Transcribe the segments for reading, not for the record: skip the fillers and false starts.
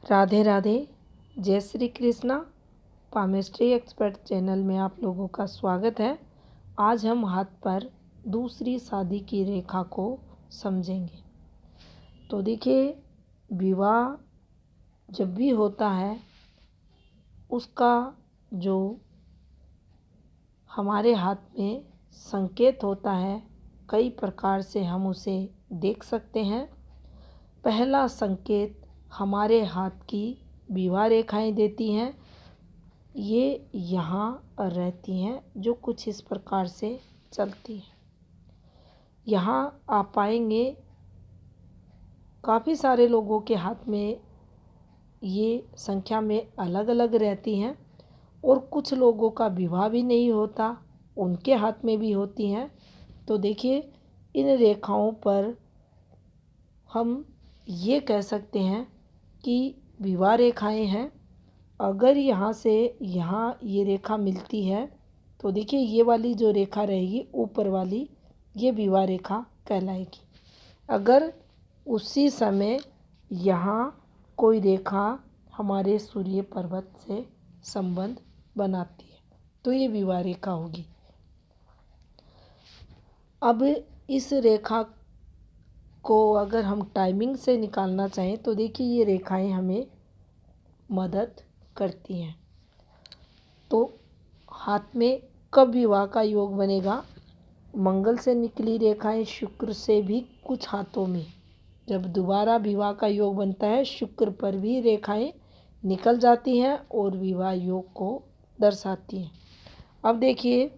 राधे राधे। जय Shri Krishna. Palmistry expert channel में आप लोगों का स्वागत है। आज हम हाथ पर दूसरी शादी की रेखा को समझेंगे। तो देखिए, विवाह जब भी होता है उसका जो हमारे हाथ में संकेत होता है, कई प्रकार से हम उसे देख सकते हैं। पहला संकेत हमारे हाथ की विवाह रेखाएं देती हैं। ये यहाँ रहती हैं, जो कुछ इस प्रकार से चलती हैं। यहाँ आप पाएंगे काफ़ी सारे लोगों के हाथ में ये संख्या में अलग अलग रहती हैं, और कुछ लोगों का विवाह भी नहीं होता, उनके हाथ में भी होती हैं। तो देखिए, इन रेखाओं पर हम ये कह सकते हैं कि विवाह रेखाएं हैं। अगर यहाँ से यहाँ ये रेखा मिलती है तो देखिए, ये वाली जो रेखा रहेगी ऊपर वाली, ये विवाह रेखा कहलाएगी। अगर उसी समय यहाँ कोई रेखा हमारे सूर्य पर्वत से संबंध बनाती है तो ये विवाह रेखा होगी। अब इस रेखा को अगर हम टाइमिंग से निकालना चाहें तो देखिए, ये रेखाएं हमें मदद करती हैं। तो हाथ में कब विवाह का योग बनेगा? मंगल से निकली रेखाएं शुक्र से भी कुछ हाथों में, जब दोबारा विवाह का योग बनता है, शुक्र पर भी रेखाएं निकल जाती हैं और विवाह योग को दर्शाती हैं। अब देखिए,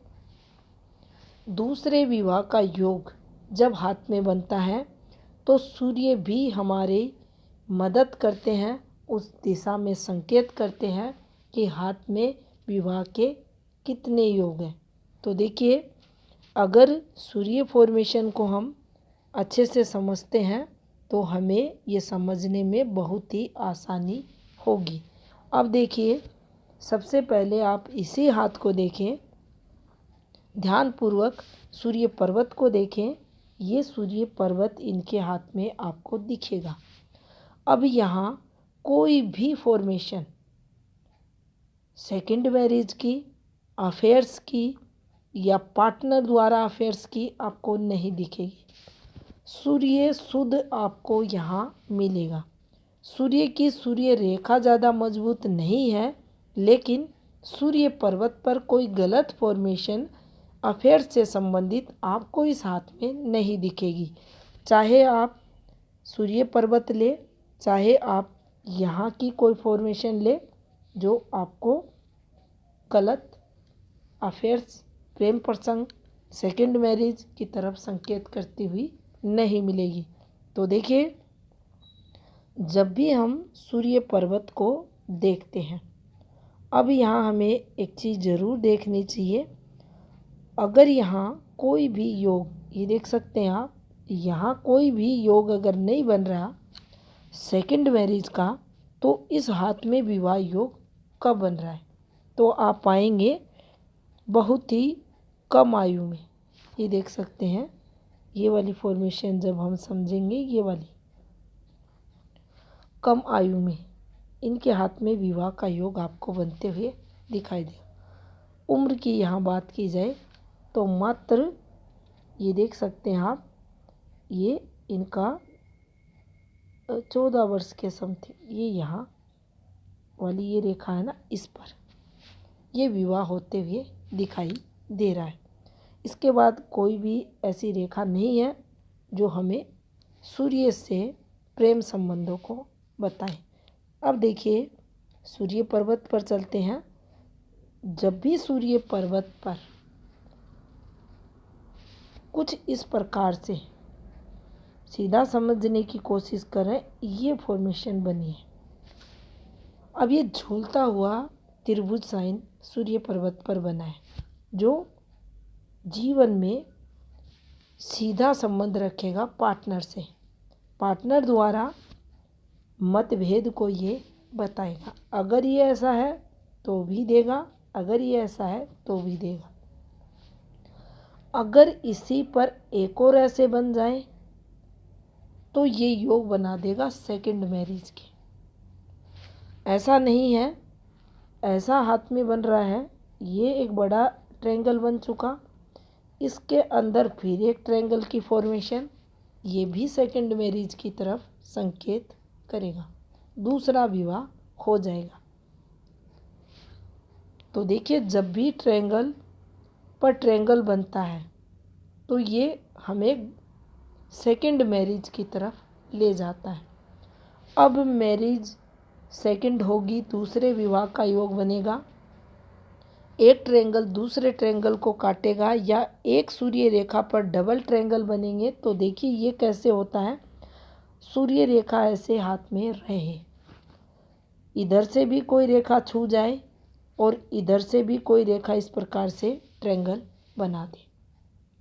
दूसरे विवाह का योग जब हाथ में बनता है तो सूर्य भी हमारी मदद करते हैं, उस दिशा में संकेत करते हैं कि हाथ में विवाह के कितने योग हैं। तो देखिए, अगर सूर्य फॉर्मेशन को हम अच्छे से समझते हैं तो हमें ये समझने में बहुत ही आसानी होगी। अब देखिए, सबसे पहले आप इसी हाथ को देखें, ध्यानपूर्वक सूर्य पर्वत को देखें। ये सूर्य पर्वत इनके हाथ में आपको दिखेगा। अब यहाँ कोई भी फॉर्मेशन सेकंड मैरिज की, अफेयर्स की या पार्टनर द्वारा अफेयर्स की आपको नहीं दिखेगी। सूर्य शुद्ध आपको यहाँ मिलेगा। सूर्य की सूर्य रेखा ज़्यादा मजबूत नहीं है, लेकिन सूर्य पर्वत पर कोई गलत फॉर्मेशन अफेयर से संबंधित आपको इस हाथ में नहीं दिखेगी। चाहे आप सूर्य पर्वत ले, चाहे आप यहाँ की कोई फॉर्मेशन ले, जो आपको गलत अफेयर्स, प्रेम प्रसंग, सेकंड मैरिज की तरफ संकेत करती हुई नहीं मिलेगी। तो देखिए, जब भी हम सूर्य पर्वत को देखते हैं, अब यहाँ हमें एक चीज़ ज़रूर देखनी चाहिए। अगर यहाँ कोई भी योग, ये देख सकते हैं आप, यहाँ कोई भी योग अगर नहीं बन रहा सेकंड मैरिज का, तो इस हाथ में विवाह योग कब बन रहा है? तो आप पाएंगे बहुत ही कम आयु में। ये देख सकते हैं, ये वाली फॉर्मेशन जब हम समझेंगे, ये वाली कम आयु में इनके हाथ में विवाह का योग आपको बनते हुए दिखाई देगा। उम्र की यहाँ बात की जाए तो मात्र, ये देख सकते हैं आप, ये इनका 14 वर्ष के समथिंग, ये यहाँ वाली ये रेखा है ना, इस पर ये विवाह होते हुए दिखाई दे रहा है। इसके बाद कोई भी ऐसी रेखा नहीं है जो हमें सूर्य से प्रेम संबंधों को बताए। अब देखिए, सूर्य पर्वत पर चलते हैं। जब भी सूर्य पर्वत पर कुछ इस प्रकार से सीधा समझने की कोशिश करें, ये फॉर्मेशन बनी है। अब ये झूलता हुआ त्रिभुज साइन सूर्य पर्वत पर बना है, जो जीवन में सीधा संबंध रखेगा पार्टनर से। पार्टनर द्वारा मतभेद को ये बताएगा। अगर ये ऐसा है तो भी देगा, अगर ये ऐसा है तो भी देगा। अगर इसी पर एक और ऐसे बन जाए तो ये योग बना देगा सेकंड मैरिज के। ऐसा नहीं है, ऐसा हाथ में बन रहा है, ये एक बड़ा ट्रायंगल बन चुका, इसके अंदर फिर एक ट्रायंगल की फॉर्मेशन, ये भी सेकंड मैरिज की तरफ संकेत करेगा, दूसरा विवाह हो जाएगा। तो देखिए, जब भी ट्रायंगल पर ट्रायंगल बनता है तो ये हमें सेकंड मैरिज की तरफ ले जाता है। अब मैरिज सेकंड होगी, दूसरे विवाह का योग बनेगा, एक ट्रायंगल दूसरे ट्रायंगल को काटेगा या एक सूर्य रेखा पर डबल ट्रायंगल बनेंगे। तो देखिए ये कैसे होता है, सूर्य रेखा ऐसे हाथ में रहे, इधर से भी कोई रेखा छू जाए और इधर से भी कोई रेखा इस प्रकार से ट्रायंगल बना दे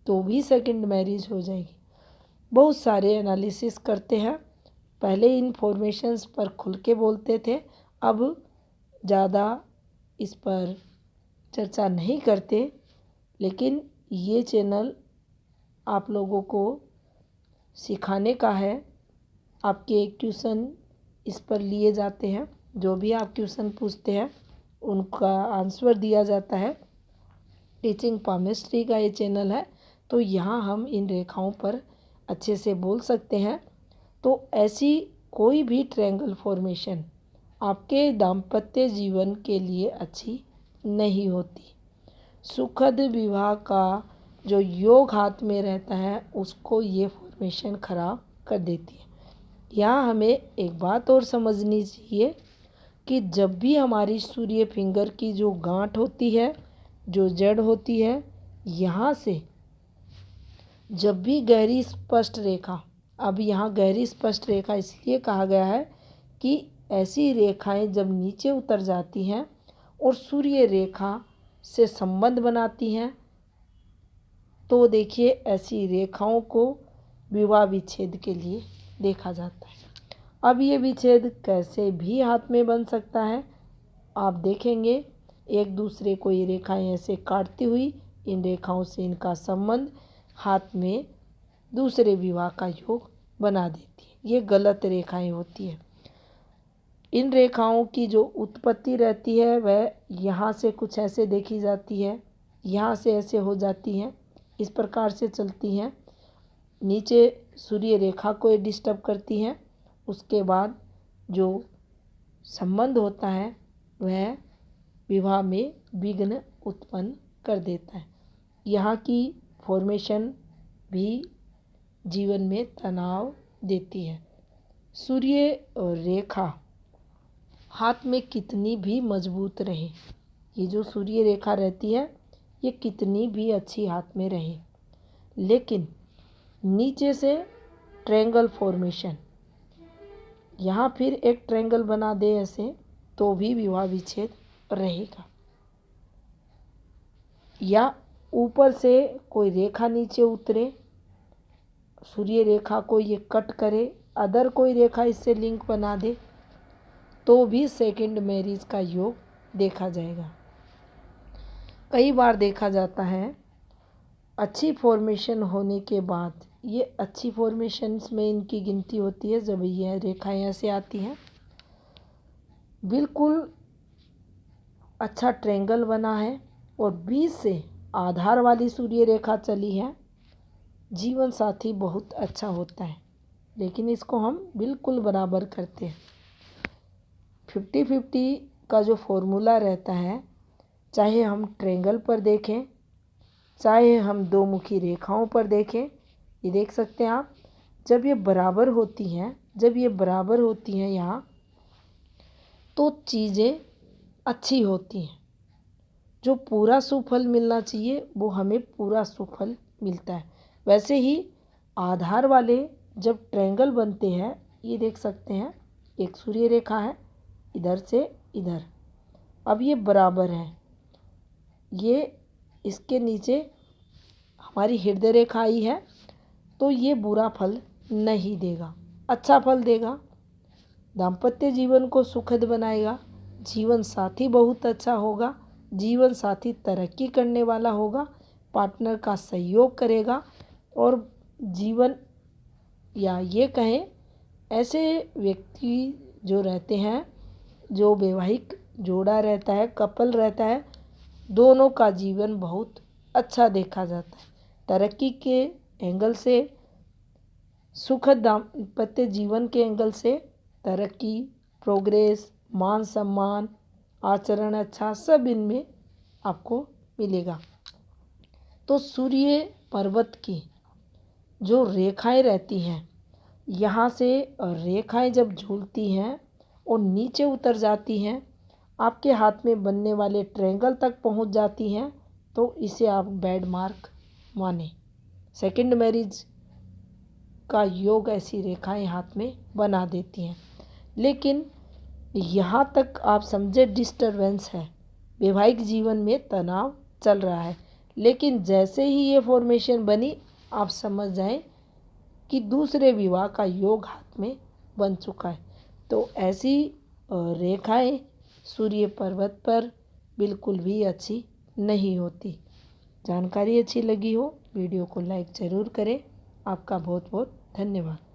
तो भी सेकंड मैरिज हो जाएगी। बहुत सारे एनालिसिस करते हैं, पहले इन फॉर्मेशंस पर खुल के बोलते थे, अब ज़्यादा इस पर चर्चा नहीं करते, लेकिन ये चैनल आप लोगों को सिखाने का है। आपके ट्यूशन इस पर लिए जाते हैं, जो भी आप ट्यूशन पूछते हैं उनका आंसर दिया जाता है। टीचिंग पामिस्ट्री का ये चैनल है, तो यहाँ हम इन रेखाओं पर अच्छे से बोल सकते हैं। तो ऐसी कोई भी ट्रायंगल फॉर्मेशन आपके दाम्पत्य जीवन के लिए अच्छी नहीं होती। सुखद विवाह का जो योग हाथ में रहता है उसको ये फॉर्मेशन खराब कर देती है। यहाँ हमें एक बात और समझनी चाहिए कि जब भी हमारी सूर्य फिंगर की जो गांठ होती है, जो जड़ होती है, यहाँ से जब भी गहरी स्पष्ट रेखा, अब यहाँ गहरी स्पष्ट रेखा इसलिए कहा गया है कि ऐसी रेखाएं जब नीचे उतर जाती हैं और सूर्य रेखा से संबंध बनाती हैं तो देखिए ऐसी रेखाओं को विवाह विच्छेद के लिए देखा जाता है। अब ये विच्छेद कैसे भी हाथ में बन सकता है, आप देखेंगे एक दूसरे को ये रेखाएं ऐसे काटती हुई, इन रेखाओं से इनका संबंध हाथ में दूसरे विवाह का योग बना देती है। ये गलत रेखाएं होती हैं। इन रेखाओं की जो उत्पत्ति रहती है वह यहाँ से कुछ ऐसे देखी जाती है, यहाँ से ऐसे हो जाती हैं, इस प्रकार से चलती हैं, नीचे सूर्य रेखा को डिस्टर्ब करती हैं। उसके बाद जो संबंध होता है वह विवाह में विघ्न उत्पन्न कर देता है। यहाँ की फॉर्मेशन भी जीवन में तनाव देती है। सूर्य रेखा हाथ में कितनी भी मजबूत रहे, ये जो सूर्य रेखा रहती है ये कितनी भी अच्छी हाथ में रहे, लेकिन नीचे से ट्रायंगल फॉर्मेशन, यहाँ फिर एक ट्रायंगल बना दे ऐसे, तो भी विवाह विच्छेद रहेगा। या ऊपर से कोई रेखा नीचे उतरे, सूर्य रेखा को ये कट करे, अदर कोई रेखा इससे लिंक बना दे, तो भी सेकंड मैरिज का योग देखा जाएगा। कई बार देखा जाता है अच्छी फॉर्मेशन होने के बाद, ये अच्छी फॉर्मेशंस में इनकी गिनती होती है जब यह रेखाएं ऐसे आती हैं, बिल्कुल अच्छा ट्रायंगल बना है और बीच से आधार वाली सूर्य रेखा चली है, जीवन साथी बहुत अच्छा होता है, लेकिन इसको हम बिल्कुल बराबर करते हैं। 50-50 का जो फॉर्मूला रहता है, चाहे हम ट्रायंगल पर देखें, चाहे हम दो मुखी रेखाओं पर देखें, ये देख सकते हैं आप, जब ये बराबर होती हैं, जब ये बराबर होती हैं यहाँ, तो चीज़ें अच्छी होती हैं। जो पूरा सुफल मिलना चाहिए वो हमें पूरा सुफल मिलता है। वैसे ही आधार वाले जब ट्रायंगल बनते हैं, ये देख सकते हैं एक सूर्य रेखा है इधर से इधर, अब ये बराबर है, ये इसके नीचे हमारी हृदय रेखा आई है, तो ये बुरा फल नहीं देगा, अच्छा फल देगा, दाम्पत्य जीवन को सुखद बनाएगा, जीवन साथी बहुत अच्छा होगा, जीवन साथी तरक्की करने वाला होगा, पार्टनर का सहयोग करेगा और जीवन, या ये कहें ऐसे व्यक्ति जो रहते हैं जो वैवाहिक जोड़ा रहता है, कपल रहता है, दोनों का जीवन बहुत अच्छा देखा जाता है। तरक्की के एंगल से, सुखद दाम्पत्य जीवन के एंगल से तरक्की, प्रोग्रेस, मान सम्मान, आचरण अच्छा, सब इनमें आपको मिलेगा। तो सूर्य पर्वत की जो रेखाएं रहती हैं, यहाँ से रेखाएं जब झूलती हैं और नीचे उतर जाती हैं, आपके हाथ में बनने वाले ट्रायंगल तक पहुँच जाती हैं, तो इसे आप बैड मार्क माने। सेकंड मैरिज का योग ऐसी रेखाएं हाथ में बना देती हैं। लेकिन यहाँ तक आप समझे डिस्टरबेंस है, वैवाहिक जीवन में तनाव चल रहा है। लेकिन जैसे ही ये फॉर्मेशन बनी, आप समझ जाएं कि दूसरे विवाह का योग हाथ में बन चुका है। तो ऐसी रेखाएं सूर्य पर्वत पर बिल्कुल भी अच्छी नहीं होती। जानकारी अच्छी लगी हो, वीडियो को लाइक ज़रूर करें। आपका बहुत बहुत धन्यवाद।